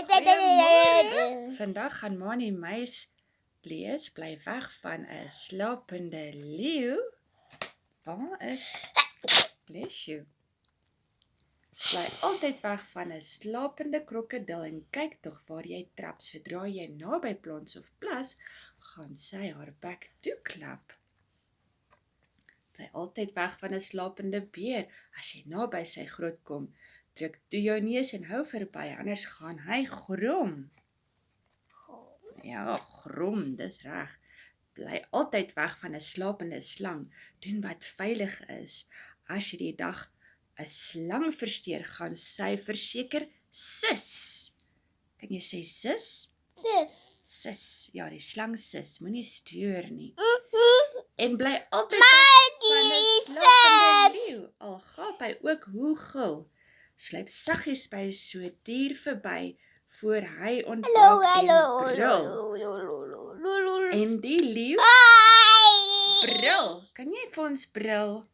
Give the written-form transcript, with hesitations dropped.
Goeiemôre. Vandag gaan Manie Meis lees, bly weg van 'n slapende leeu. Waar is, bless you. Bly altyd weg van 'n slapende krokodil en kyk tog waar jy trap. Sodra jy naby plons of plas, gaan sy haar bek toeklap. Bly altyd weg van 'n slapende beer. As jy naby sy grot kom, druk toe jou neus en hou verby, anders gaan hy grom. Ja, grom, dis reg. Bly altyd weg van 'n slapende slang. Doen wat veilig is. As jy die dag 'n slang versteur, gaan sy verseker sis. Kan jy sê sis? Sis, ja, die slang sis, moenie steur nie. En bly altyd weg van 'n slapende leeu. Al gaap hy ook hoe gil. Sluip saggies by so 'n dier verby, voor hy ontwaak en brul. En die leeu brul. Kan jy vir ons brul?